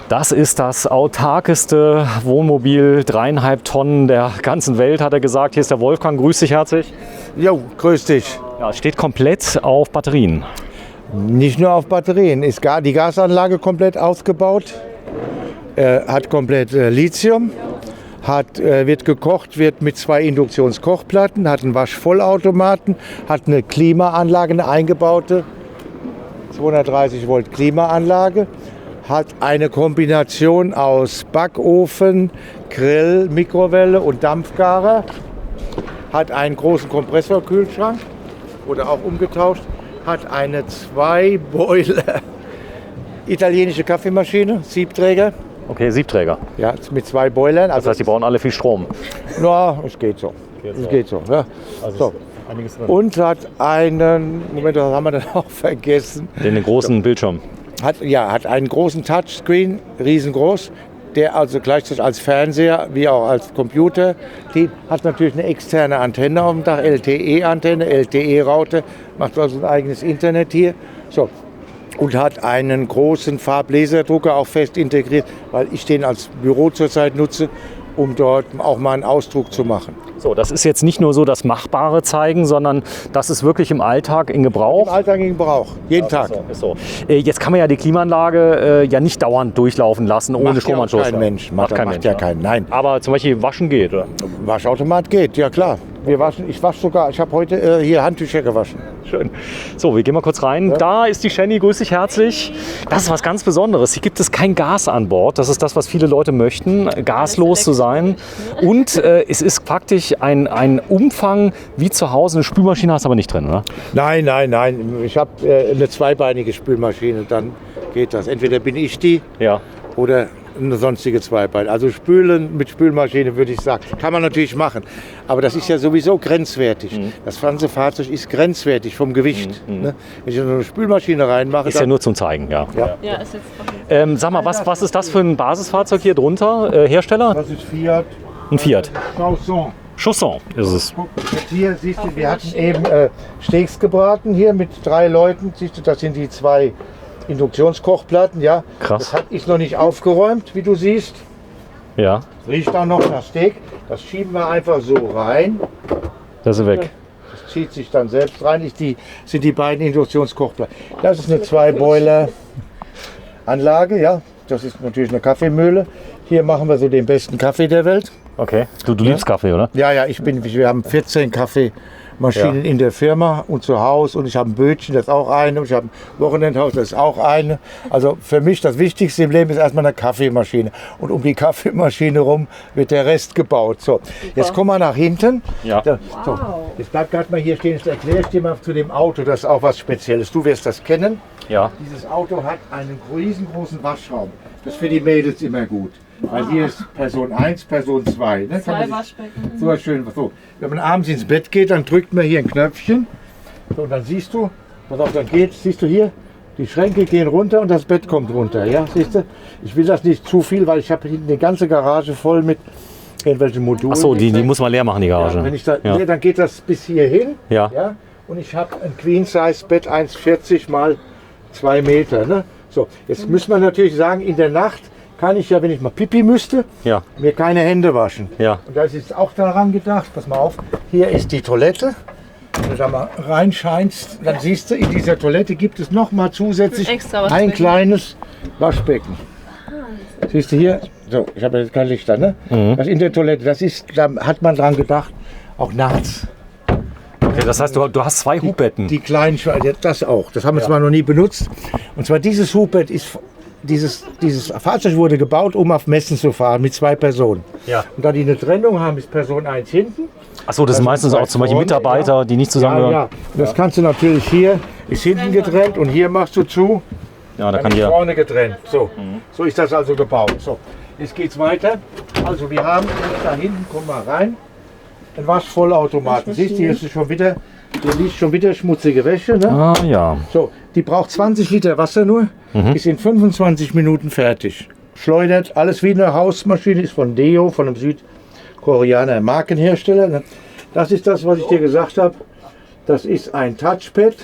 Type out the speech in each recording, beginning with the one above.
Das ist das autarkeste Wohnmobil, 3,5 Tonnen der ganzen Welt, hat er gesagt. Hier ist der Wolfgang, grüß dich herzlich. Jo, grüß dich. Ja, es steht komplett auf Batterien. Nicht nur auf Batterien, ist die Gasanlage komplett ausgebaut, hat komplett Lithium, wird gekocht, wird mit 2 Induktionskochplatten, hat einen Waschvollautomaten, hat eine Klimaanlage, eine eingebaute 230 Volt Klimaanlage, hat eine Kombination aus Backofen, Grill, Mikrowelle und Dampfgarer, hat einen großen Kompressorkühlschrank oder auch umgetauscht, hat eine 2-Boiler italienische Kaffeemaschine, Siebträger. Okay, Siebträger. Ja, mit 2 Boilern. Das heißt, die brauchen alle viel Strom. Ja, es geht so. Es geht so. Ja. Also So. einiges drin. Und hat einen, Moment, das haben wir dann auch vergessen. Den großen Bildschirm. Hat einen großen Touchscreen, riesengroß, der also gleichzeitig als Fernseher wie auch als Computer dient. Hat natürlich eine externe Antenne auf dem Dach, LTE-Antenne, LTE-Raute, macht also ein eigenes Internet hier. So. Und hat einen großen Farblaserdrucker auch fest integriert, weil ich den als Büro zurzeit nutze, um dort auch mal einen Ausdruck zu machen. So, das ist jetzt nicht nur so das Machbare zeigen, sondern das ist wirklich im Alltag in Gebrauch. Im Alltag in Gebrauch, jeden Tag. Ist so. Jetzt kann man ja die Klimaanlage ja nicht dauernd durchlaufen lassen ohne Macht Stromanschluss. kein Mensch. Macht ja keinen. Nein. Aber zum Beispiel waschen geht, oder? Waschautomat geht, ja klar. Ich wasche sogar, ich habe heute hier Handtücher gewaschen. Schön. So, wir gehen mal kurz rein. Ja. Da ist die Jenny, grüß dich herzlich. Das ist was ganz Besonderes. Hier gibt es kein Gas an Bord. Das ist das, was viele Leute möchten, gaslos zu sein. Und es ist praktisch ein Umfang wie zu Hause. Eine Spülmaschine hast du aber nicht drin, oder? Nein. Ich habe eine zweibeinige Spülmaschine, dann geht das. Entweder bin ich die Ja. oder eine sonstige Zweibein. Also spülen mit Spülmaschine würde ich sagen. Kann man natürlich machen. Aber das ist ja sowieso grenzwertig. Das ganze Fahrzeug ist grenzwertig vom Gewicht. Ne? Wenn ich so eine Spülmaschine reinmache. Ist ja nur zum Zeigen, ja. Ja, ist jetzt Sag mal, was ist das für ein Basisfahrzeug hier drunter? Hersteller? Das ist Fiat. Ein Fiat. Chausson. Chausson ist es. Guck, jetzt hier siehst du, wir hatten eben Steaks gebraten hier mit 3 Leuten. Siehst du, das sind die 2 Induktionskochplatten, ja. Krass. Das ist noch nicht aufgeräumt, wie du siehst. Ja, Riecht auch noch nach Steak. Das schieben wir einfach so rein. das ist weg. Das zieht sich dann selbst rein. Sind die beiden Induktionskochplatten. Das ist eine 2-Boiler-Anlage, ja. Das ist natürlich eine Kaffeemühle. Hier machen wir so den besten Kaffee der Welt. Okay. Du liebst Kaffee, oder? Ja, wir haben 14 Kaffeemaschinen in der Firma und zu Hause. Und ich habe ein Bötchen, das ist auch eine. Und ich habe ein Wochenendhaus, das ist auch eine. Also für mich das Wichtigste im Leben ist erstmal eine Kaffeemaschine. Und um die Kaffeemaschine rum wird der Rest gebaut. So, jetzt kommen wir nach hinten. Ja. So, jetzt bleibt gerade mal hier stehen. Jetzt erkläre ich dir mal zu dem Auto. Das ist auch was Spezielles. Du wirst das kennen. Ja. Dieses Auto hat einen riesengroßen Waschraum. Das ist für die Mädels immer gut. Weil hier ist Person 1, Person 2. Ne? 2 Waschbecken. So schön. So. Wenn man abends ins Bett geht, dann drückt man hier ein Knöpfchen. So, und dann siehst du, pass auf, dann siehst du hier, die Schränke gehen runter und das Bett kommt runter. Ja, siehst du? Ich will das nicht zu viel, weil ich habe hinten die ganze Garage voll mit irgendwelchen Modulen. Achso, die muss man leer machen, die Garage. Ja, wenn ich da, nee, dann geht das bis hier hin. Ja. Ja? Und ich habe ein Queen-Size-Bett 1,40 mal 2 Meter. Ne? So, jetzt muss man natürlich sagen, in der Nacht kann ich ja, wenn ich mal Pipi müsste, Ja. mir keine Hände waschen. Ja. Und da ist jetzt auch daran gedacht, pass mal auf, hier ist die Toilette. Wenn du da mal reinscheinst, dann siehst du, in dieser Toilette gibt es noch mal zusätzlich Extra Waschbecken. ein kleines Waschbecken. Siehst du hier? So, ich habe jetzt kein Licht da, ne? Das in der Toilette, da hat man dran gedacht, auch nachts. Okay, das heißt, du hast 2 Hubbetten. Die kleinen, das auch. Das haben wir zwar noch nie benutzt. Und zwar dieses Hubbett ist, dieses Fahrzeug wurde gebaut, um auf Messen zu fahren mit 2 Personen. Ja. Und da die eine Trennung haben, ist Person 1 hinten. Achso, das sind meistens auch zum Beispiel Mitarbeiter, die nicht zusammengehören. Ja. Und das kannst du natürlich hier, ist hinten getrennt und hier machst du zu, Ja, da dann kann ist hier. vorne getrennt. So. So ist das also gebaut. So. Jetzt geht's weiter. Also wir haben da hinten, komm mal rein, ein Waschvollautomaten. Siehst du, hier ist schon wieder, hier liegt schon wieder schmutzige Wäsche. Ne? Ah, ja. So, die braucht 20 Liter Wasser nur, ist in 25 Minuten fertig. Schleudert, alles wie eine Hausmaschine, ist von Deo, von einem Südkoreaner Markenhersteller. Das ist das, was ich dir gesagt habe. Das ist ein Touchpad.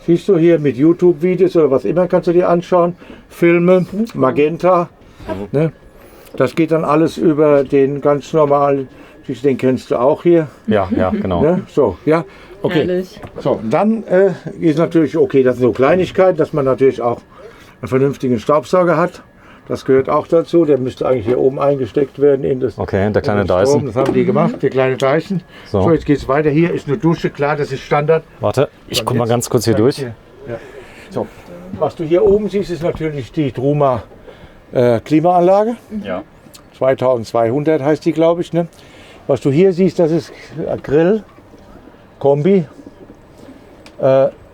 Siehst du hier mit YouTube-Videos oder was immer, kannst du dir anschauen. Filme, Magenta. Ne? Das geht dann alles über den ganz normalen, den kennst du auch hier. Ja, genau. Ne? So, ja, okay. Herrlich. So, dann ist natürlich okay, das sind so Kleinigkeiten, dass man natürlich auch einen vernünftigen Staubsauger hat. Das gehört auch dazu. Der müsste eigentlich hier oben eingesteckt werden in das. Okay, der kleine in den Strom. Dyson. Das haben die gemacht, der kleine Dyson. So, jetzt geht es weiter. Hier ist eine Dusche, klar, das ist Standard. Warte, ich guck mal ganz kurz hier durch. Ja. So, was du hier oben siehst, ist natürlich die Truma Klimaanlage. Ja. 2200 heißt die, glaube ich. Ne? Was du hier siehst, das ist Grill, Kombi,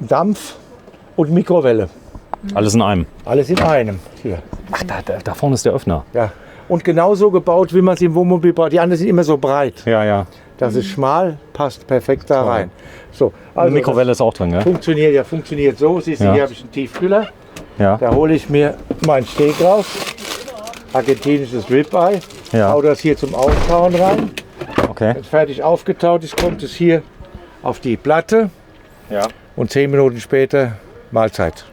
Dampf und Mikrowelle. Alles in einem. Alles in einem. Hier. Ach, da vorne ist der Öffner. Ja. Und genauso gebaut, wie man es im Wohnmobil baut. Die anderen sind immer so breit. Ja. Das ist schmal, passt perfekt da rein. So, Eine Mikrowelle ist auch drin, gell? Funktioniert so. Siehst du, Ja. hier habe ich einen Tiefkühler. Ja. Da hole ich mir meinen Steak raus. Argentinisches Ribeye. Ja. Hau das hier zum Auftauen rein. Okay. Wenn es fertig aufgetaut ist, kommt es hier auf die Platte. Ja. Und 10 Minuten später Mahlzeit.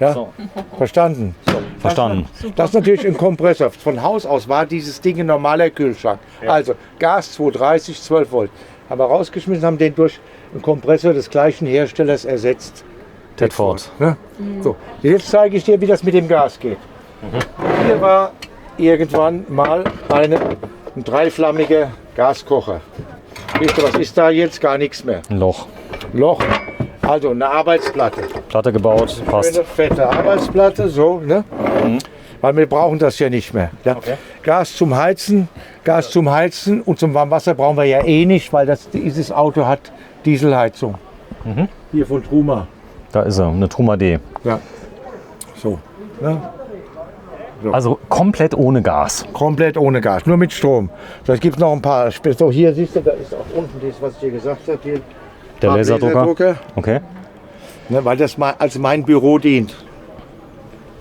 Ja? So. Verstanden? Verstanden. Das ist natürlich ein Kompressor. Von Haus aus war dieses Ding ein normaler Kühlschrank. Also Gas 230, 12 Volt. Haben wir rausgeschmissen, haben den durch einen Kompressor des gleichen Herstellers ersetzt. Tedford. Ne? So, jetzt zeige ich dir, wie das mit dem Gas geht. Hier war irgendwann mal ein dreiflammiger Gaskocher. Wisst ihr, was ist da jetzt? Gar nichts mehr. Ein Loch. Loch. Also eine Arbeitsplatte. Platte gebaut, passt. Schöne, fette Arbeitsplatte, so, ne? Weil wir brauchen das ja nicht mehr. Ja? Okay. Gas zum Heizen und zum Warmwasser brauchen wir ja eh nicht, weil dieses Auto hat Dieselheizung. Hier von Truma. Da ist er, eine Truma D. Ja. So. Ne? Also komplett ohne Gas. Komplett ohne Gas, nur mit Strom. So, es gibt noch ein paar. So, hier siehst du, da ist auch unten das, was ich dir gesagt habe. Hier. Der Laserdrucker. Okay. Ne, weil das als mein Büro dient.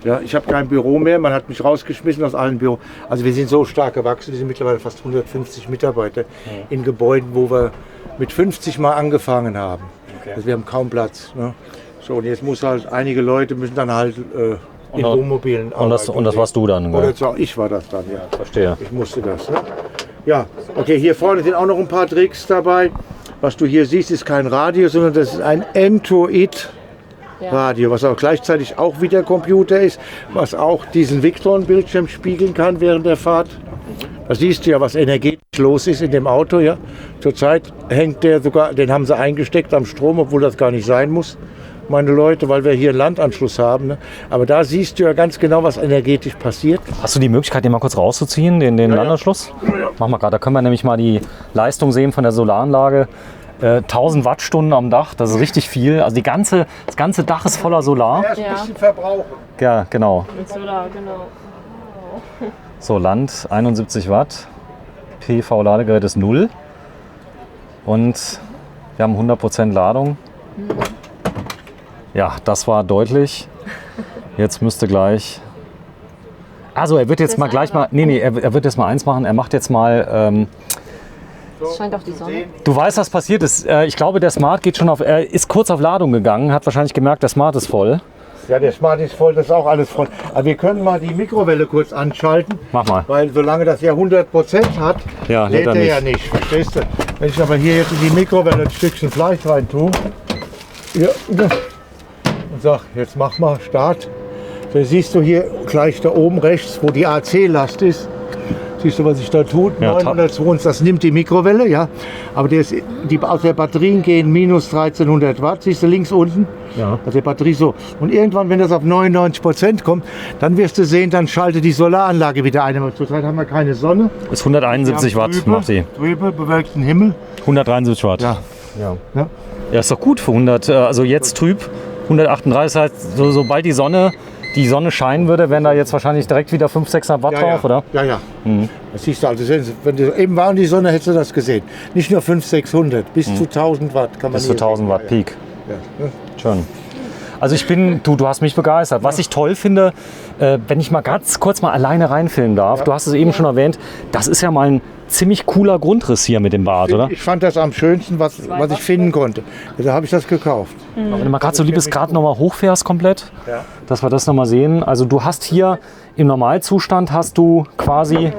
Ja, ich habe kein Büro mehr, man hat mich rausgeschmissen aus allen Büros. Also wir sind so stark gewachsen, wir sind mittlerweile fast 150 Mitarbeiter in Gebäuden, wo wir mit 50 Mal angefangen haben. Okay. Also wir haben kaum Platz. Ne? So, und jetzt muss halt, einige Leute müssen dann halt in Wohnmobilen arbeiten. Und das warst du dann, Oder gell? zwar, ich war das dann, ja. Verstehe. Ich musste das. Ne? Ja, okay, hier vorne sind auch noch ein paar Tricks dabei. Was du hier siehst, ist kein Radio, sondern das ist ein Entoid-Radio, was auch gleichzeitig auch wieder Computer ist, was auch diesen Victron-Bildschirm spiegeln kann während der Fahrt. Da siehst du ja, was energetisch los ist in dem Auto. Ja? Zurzeit hängt der sogar, den haben sie eingesteckt am Strom, obwohl das gar nicht sein muss, meine Leute, weil wir hier einen Landanschluss haben. Ne? Aber da siehst du ja ganz genau, was energetisch passiert. Hast du die Möglichkeit, den mal kurz rauszuziehen, den Landanschluss? Mach mal gerade, da können wir nämlich mal die Leistung sehen von der Solaranlage. 1000 Wattstunden am Dach, das ist richtig viel. Also das ganze Dach ist voller Solar. Erst ein bisschen verbrauchen. Ja, genau. Mit Solar, genau. So, Land 71 Watt. PV-Ladegerät ist 0. Und wir haben 100% Ladung. Ja, das war deutlich. Jetzt müsste gleich... Also er wird jetzt mal gleich mal... Nee, er wird jetzt mal eins machen. Er macht jetzt mal... Es scheint auch die Sonne. Du weißt, was passiert ist. Ich glaube, der Smart geht schon auf... Er ist kurz auf Ladung gegangen, hat wahrscheinlich gemerkt, der Smart ist voll. Ja, der Smart ist voll, das ist auch alles voll. Aber wir können mal die Mikrowelle kurz anschalten. Mach mal. Weil solange das ja 100% hat, Ja, lädt er er ja nicht. Verstehst du? Wenn ich aber hier jetzt in die Mikrowelle ein Stückchen Fleisch rein tue ja, und sag, jetzt mach mal Start. So, siehst du hier gleich da oben rechts, wo die AC-Last ist. Siehst du, was ich da tue? Ja, 922, das nimmt die Mikrowelle, ja. Aber aus der Batterien gehen minus 1300 Watt, siehst du links unten? Ja. Also die Batterie so. Und irgendwann, wenn das auf 99% kommt, dann wirst du sehen, dann schaltet die Solaranlage wieder ein. Aber zurzeit haben wir keine Sonne. Ist 171 Watt, macht die. Trübe, bewölkten Himmel. 173 Watt. Ja. Ja. Ja. Ja, ist doch gut für 100. Also jetzt trüb. 138 heißt, sobald die Sonne scheinen würde, wären da jetzt wahrscheinlich direkt wieder 500-600 Watt drauf, oder? Ja, ja. Das siehst du also, wenn du eben war in die Sonne, hättest du das gesehen. Nicht nur 500-600, bis zu 1000 Watt kann man Bis zu hier 1000 sehen. Watt Peak. Ja, ja. Schön. Also du hast mich begeistert. Was ich toll finde, wenn ich mal ganz kurz mal alleine reinfilmen darf, du hast es eben schon erwähnt, das ist ja mal ein ziemlich cooler Grundriss hier mit dem Bad, oder? Ich fand das am schönsten, was ich finden konnte. Da habe ich das gekauft. Wenn du mal gerade so liebes gerade noch mal hochfährst komplett, dass wir das noch mal sehen. Also du hast hier im Normalzustand hast du quasi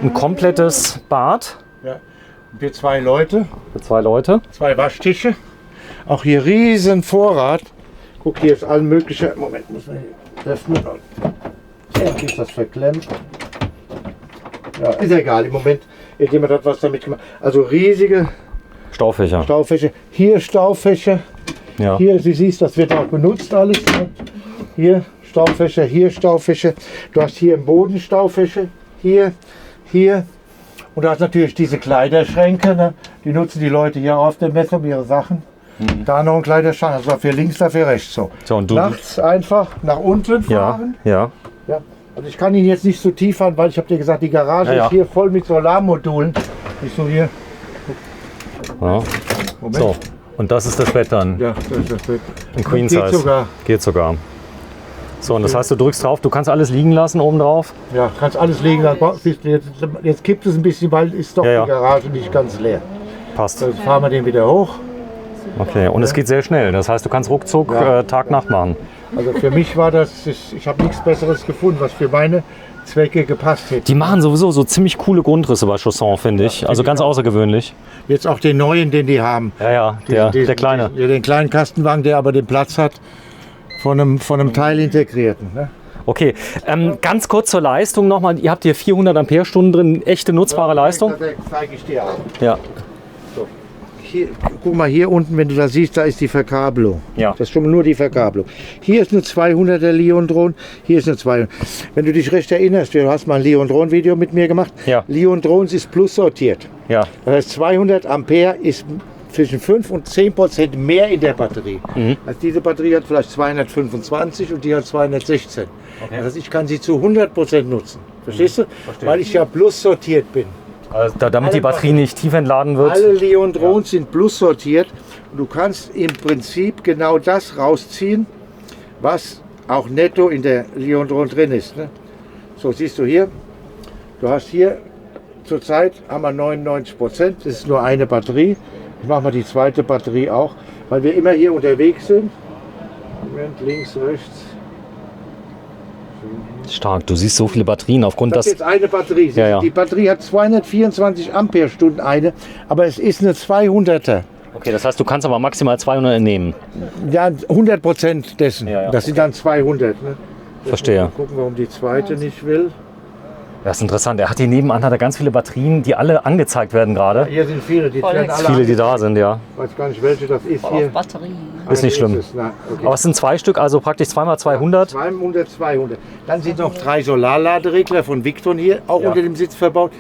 ein komplettes Bad. Ja. Wir 2 Leute, Für 2 Leute. 2 Waschtische. Auch hier riesen Vorrat. Guck, hier ist alles mögliche. Moment, muss man hier öffnen. Endlich ist das verklemmt. Ja, ist egal. Im Moment, jemand hat was damit gemacht. Also riesige Staufächer. Staufächer. Hier Staufächer. Ja. Hier, du siehst, das wird auch benutzt alles. Hier Staufächer, hier Staufächer. Du hast hier im Boden Staufächer. Hier, hier. Und du hast natürlich diese Kleiderschränke. Ne? Die nutzen die Leute hier auf der Messe um ihre Sachen. Da noch ein Kleiderschrank. Also für links, da für rechts. So. Und du, Nachts einfach nach unten fahren. Ja. Ja. Also ich kann ihn jetzt nicht so tief fahren, weil ich habe dir gesagt, die Garage ist hier voll mit Solarmodulen. Nicht so hier. Ja. Moment. So, und das ist das Bett dann. Ja, das ist das Bett. Ein Queen Geht Size. sogar. Geht sogar. So, und das heißt, du drückst drauf, du kannst alles liegen lassen oben drauf. Ja, kannst alles legen. Jetzt kippt es ein bisschen, weil ist doch Ja. die Garage nicht ganz leer. Passt. Dann fahren wir den wieder hoch. Okay, und es geht sehr schnell. Das heißt, du kannst ruckzuck Tag-Nacht machen. Also für mich war das, ich habe nichts Besseres gefunden, was für meine Zwecke gepasst hätte. Die machen sowieso so ziemlich coole Grundrisse bei Chausson, finde ich. Also ganz außergewöhnlich. Jetzt auch den neuen, den die haben. Ja, der kleine. Den kleinen Kastenwagen, der aber den Platz hat von einem Teilintegrierten. Ne? Okay, ganz kurz zur Leistung nochmal. Ihr habt hier 400 Ampere-Stunden drin, echte nutzbare Leistung. Das zeige ich dir auch. Ja. Hier, guck mal, hier unten, wenn du das siehst, da ist die Verkabelung. Ja. Das ist schon nur die Verkabelung. Hier ist eine 200er Leondron, hier ist eine 200. Wenn du dich recht erinnerst, du hast mal ein Leondron-Video mit mir gemacht. Ja. Leondrons ist plus sortiert. Ja. Das heißt, 200 Ampere ist zwischen 5 und 10% mehr in der Batterie. Also diese Batterie hat vielleicht 225 und die hat 216. Okay. Das heißt, ich kann sie zu 100% nutzen. Verstehst du? Weil ich ja plus sortiert bin. Also, damit die Batterie nicht tief entladen wird. Alle Leondrons sind plus sortiert und du kannst im Prinzip genau das rausziehen, was auch netto in der Leondron drin ist. Ne? So, siehst du hier, du hast hier zurzeit haben wir 99%, das ist nur eine Batterie. Ich mache mal die zweite Batterie auch, weil wir immer hier unterwegs sind. Moment, links, rechts. Stark, du siehst so viele Batterien aufgrund Das ist jetzt eine Batterie. Ja, ja. Die Batterie hat 224 Ampere-Stunden eine, aber es ist eine 200er. Okay, das heißt, du kannst aber maximal 200 entnehmen. Ja, 100% dessen. Ja, ja. Das sind dann 200. Ne? Verstehe. Mal gucken, warum die zweite nicht will. Das ist interessant. Er hat hier nebenan hat er ganz viele Batterien, die alle angezeigt werden gerade. Hier sind viele, die werden alle Viele, die da sind, ja. Ich weiß gar nicht, welche das ist Auf hier. Batterie. Ist nicht schlimm. Na, okay. Aber es sind 2 Stück, also praktisch 2x200. 200, 200. Dann sind noch 3 Solarladeregler von Victron hier, auch unter dem Sitz verbaut.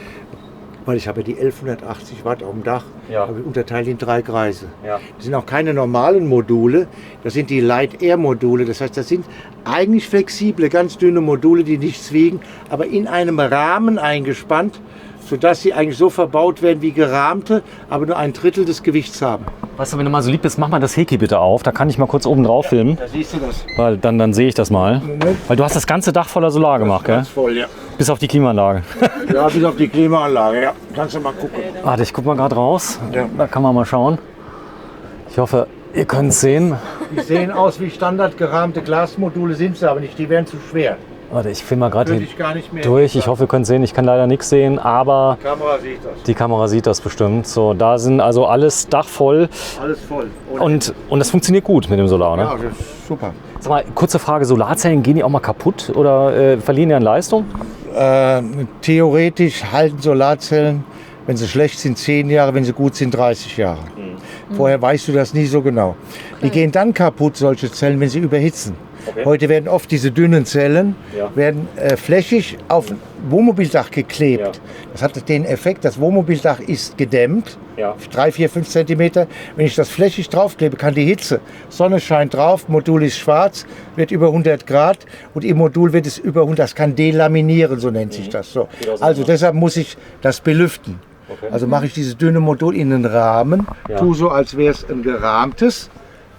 Weil ich habe ja die 1180 Watt auf dem Dach, habe ich unterteilt in 3 Kreise. Ja. Das sind auch keine normalen Module, das sind die Light-Air-Module. Das heißt, das sind eigentlich flexible, ganz dünne Module, die nichts wiegen, aber in einem Rahmen eingespannt, sodass sie eigentlich so verbaut werden wie gerahmte, aber nur ein Drittel des Gewichts haben. Weißt du, wenn du mal so lieb bist, mach mal das Heki bitte auf. Da kann ich mal kurz oben drauf filmen. Da siehst du das. Weil dann sehe ich das mal. Moment. Weil du hast das ganze Dach voller Solar gemacht, gell? Ganz voll, ja. Bis auf die Klimaanlage. Ja, bis auf die Klimaanlage, ja. Kannst du mal gucken. Warte, ich guck mal gerade raus. Ja. Da kann man mal schauen. Ich hoffe, ihr könnt es sehen. Die sehen aus wie standardgerahmte Glasmodule, sind sie aber nicht. Die wären zu schwer. Warte, ich filme mal gerade Würde hier ich gar nicht mehr. durch. Ich hoffe, ihr könnt sehen. Ich kann leider nichts sehen, aber Die Kamera sieht das. die Kamera sieht das bestimmt. So, da sind also alles Dach voll. Alles voll. Und das funktioniert gut mit dem Solar, ne? ja, das ist super. Sag mal, kurze Frage, Solarzellen, gehen die auch mal kaputt oder verlieren die an Leistung? Theoretisch halten Solarzellen, wenn sie schlecht sind, 10 Jahre, wenn sie gut sind, 30 Jahre. Vorher weißt du das nie so genau. Die gehen dann kaputt, solche Zellen, wenn sie überhitzen. Okay. Heute werden oft diese dünnen Zellen werden flächig auf ein Wohnmobildach geklebt. Ja. Das hat den Effekt, das Wohnmobildach ist gedämmt, Ja. 3, 4, 5 Zentimeter. Wenn ich das flächig draufklebe, kann die Hitze, Sonne scheint drauf, Modul ist schwarz, wird über 100 Grad und im Modul wird es über 100, das kann delaminieren, so nennt sich das. So. Also deshalb muss ich das belüften. Okay. Also mache ich dieses dünne Modul in einen Rahmen, tue so, als wäre es ein gerahmtes,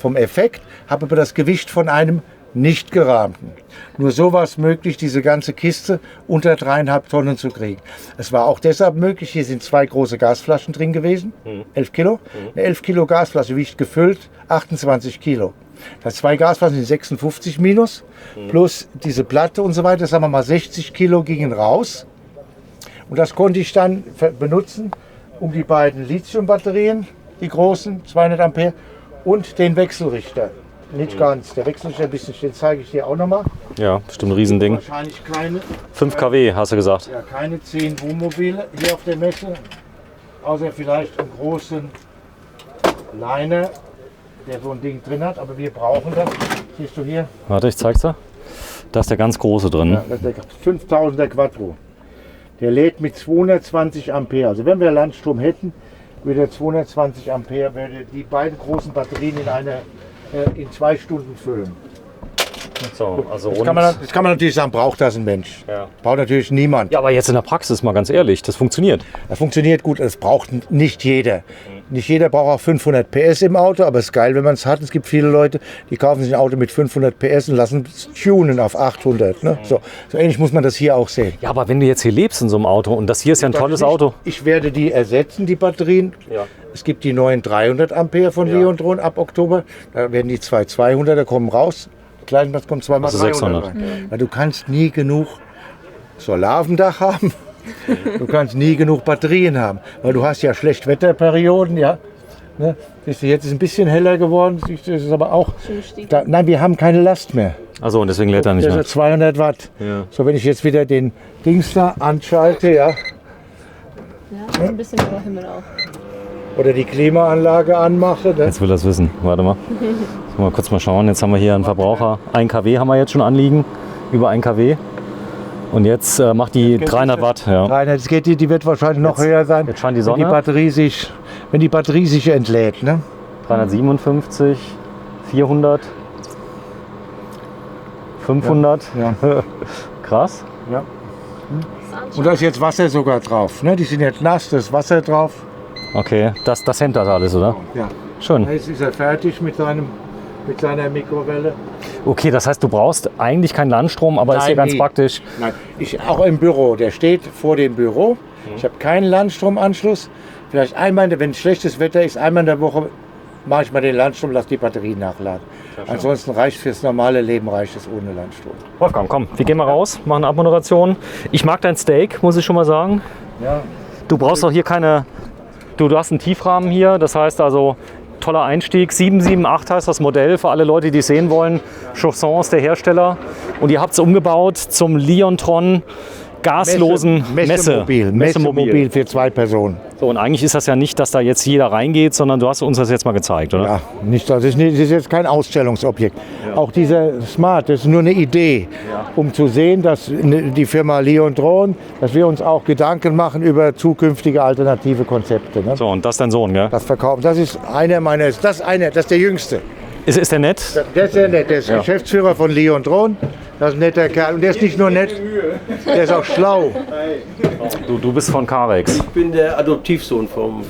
vom Effekt, habe aber das Gewicht von einem nicht gerahmten. Nur so war es möglich, diese ganze Kiste unter 3,5 Tonnen zu kriegen. Es war auch deshalb möglich, hier sind 2 große Gasflaschen drin gewesen, 11 Kilo. Eine 11 Kilo Gasflasche wiegt gefüllt 28 Kilo. Das 2 Gasflaschen sind 56 minus, plus diese Platte und so weiter, sagen wir mal 60 Kilo gingen raus. Und das konnte ich dann benutzen, um die beiden Lithiumbatterien, die großen, 200 Ampere, und den Wechselrichter. Nicht ganz. Der Wechselrichter ein bisschen, den zeige ich dir auch nochmal. Ja, bestimmt ein Riesending. Wahrscheinlich keine, 5 kW, hast du gesagt. ja, keine 10 Wohnmobile hier auf der Messe. Außer vielleicht einen großen Liner, der so ein Ding drin hat. Aber wir brauchen das. Siehst du hier? Warte, ich zeig's dir. Da ist der ganz große drin. Ja, das ist der 5000er Quattro. Der lädt mit 220 Ampere. Also wenn wir Landstrom hätten, würde 220 Ampere, würde die beiden großen Batterien in 2 Stunden füllen. So, also Das kann man natürlich sagen, braucht das ein Mensch. Ja. Braucht natürlich niemand. Ja, aber jetzt in der Praxis, mal ganz ehrlich, das funktioniert. Das funktioniert gut, das braucht nicht jeder. Nicht jeder braucht auch 500 PS im Auto, aber es ist geil, wenn man es hat. Es gibt viele Leute, die kaufen sich ein Auto mit 500 PS und lassen es tunen auf 800. Ne? So ähnlich muss man das hier auch sehen. Ja, aber wenn du jetzt hier lebst in so einem Auto und das hier ist ja ein tolles Auto. Ich werde die ersetzen, die Batterien. Ja. Es gibt die neuen 300 Ampere von Leontron ab Oktober. Da werden die 2 200er kommen raus. Kleinplatz kommt 2 mal Also 300 rein. Weil du kannst nie genug Solar auf dem Dach haben. Du kannst nie genug Batterien haben. Weil du hast ja Schlechtwetterperioden. Ja. Ne? Siehst du, jetzt ist es ein bisschen heller geworden. Siehst du, das ist aber auch. Nein, wir haben keine Last mehr. Also und deswegen lädt er nicht Das mehr. ist 200 Watt. Ja. So, wenn ich jetzt wieder den Dings da anschalte, ja, Ja, ein bisschen über Himmel auch. oder die Klimaanlage anmache, ne? Jetzt will er es wissen. Warte mal. Mal kurz mal schauen. Jetzt haben wir hier einen Verbraucher. 1 kW haben wir jetzt schon anliegen. Über 1 kW. Und jetzt macht die 300 Watt. Ja. 300, es geht, die wird wahrscheinlich noch höher sein, jetzt scheint die wenn die Sonne. Batterie sich entlädt. Ne? 357, 400, 500. Ja. Krass. Ja. Und da ist jetzt Wasser sogar drauf. Ne? Die sind jetzt nass, da ist Wasser drauf. Okay, das hemmt das alles, oder? Ja. Schön. Jetzt ist er fertig mit seiner Mikrowelle. Okay, das heißt, du brauchst eigentlich keinen Landstrom, aber ist ja Nein, ganz nie. praktisch. Nein, auch im Büro. Der steht vor dem Büro. Ich habe keinen Landstromanschluss. Vielleicht einmal, wenn schlechtes Wetter ist, einmal in der Woche mache ich mal den Landstrom, lasse die Batterie nachladen. Ansonsten reicht fürs normale Leben reicht es ohne Landstrom. Wolfgang, komm, wir gehen mal raus, machen eine Abmoderation. Ich mag dein Steak, muss ich schon mal sagen. Ja. Du brauchst auch hier keine... Du hast einen Tiefrahmen hier, das heißt also toller Einstieg. 778 heißt das Modell für alle Leute, die es sehen wollen. Chausson ist der Hersteller. Und ihr habt es umgebaut zum Leontron gaslosen Messemobil für 2 Personen. So, und eigentlich ist das ja nicht, dass da jetzt jeder reingeht, sondern du hast uns das jetzt mal gezeigt, oder? Ja, das ist jetzt kein Ausstellungsobjekt. Auch dieser Smart, das ist nur eine Idee, um zu sehen, dass die Firma Leontron, dass wir uns auch Gedanken machen über zukünftige alternative Konzepte. Ne? So, und das ist dein Sohn, gell? Das Verkaufen, das ist das ist der Jüngste. Ist der nett? Der ist sehr nett, der ist Geschäftsführer von Leontron. Das ist ein netter Kerl. Und der ist nicht nur nett, der ist auch schlau. Du bist von Carex. Ich bin der Adoptivsohn vom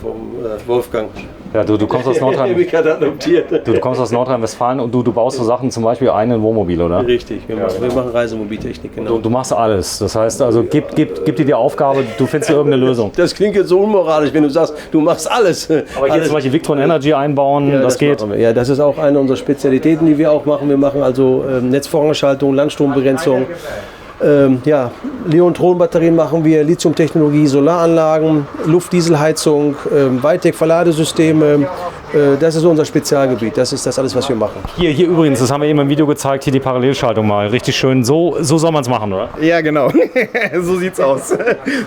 Wolfgang. Ja, du kommst aus Mich hat adoptiert. Du kommst aus Nordrhein-Westfalen und du baust so Sachen, zum Beispiel ein Wohnmobil, oder? Richtig, wir machen Reisemobiltechnik, genau. Du machst alles. Das heißt, also gib dir die Aufgabe, du findest dir irgendeine Lösung. Das klingt jetzt so unmoralisch, wenn du sagst, du machst alles. Aber hier zum Beispiel Victron Energy einbauen, Ja, das geht. machen wir. Ja, das ist auch eine unserer Spezialitäten, die wir auch machen. Wir machen also Netzvorrangschaltung, Landstrombegrenzung. Leontron-Batterien machen wir, Lithium-Technologie, Solaranlagen, Luftdieselheizung, Weitec-Verladesysteme. Das ist unser Spezialgebiet. Das ist das alles, was wir machen. Hier übrigens, das haben wir eben im Video gezeigt, hier die Parallelschaltung mal. Richtig schön. So soll man es machen, oder? Ja, genau. So sieht's aus.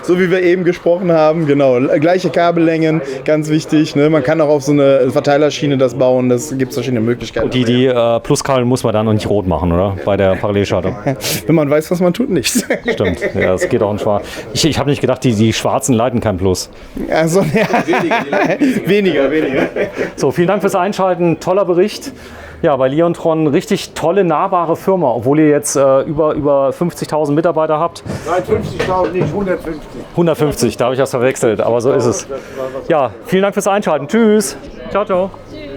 So wie wir eben gesprochen haben, genau. Gleiche Kabellängen, ganz wichtig. Ne? Man kann auch auf so eine Verteilerschiene das bauen. Das gibt es verschiedene Möglichkeiten. Die Pluskabel muss man dann noch nicht rot machen, oder? Bei der Parallelschaltung. Wenn man weiß, was man tut, nicht. Stimmt. Ja, das geht auch in schwarz. Ich habe nicht gedacht, die Schwarzen leiten kein Plus. Also, ja. Weniger. So, vielen Dank fürs Einschalten. Toller Bericht. Ja, bei Leontron richtig tolle, nahbare Firma, obwohl ihr jetzt über 50.000 Mitarbeiter habt. Nein, 50.000, nicht 150. 150, da habe ich das verwechselt, aber so ist es. Ja, vielen Dank fürs Einschalten. Tschüss. Ciao, ciao. Tschüss.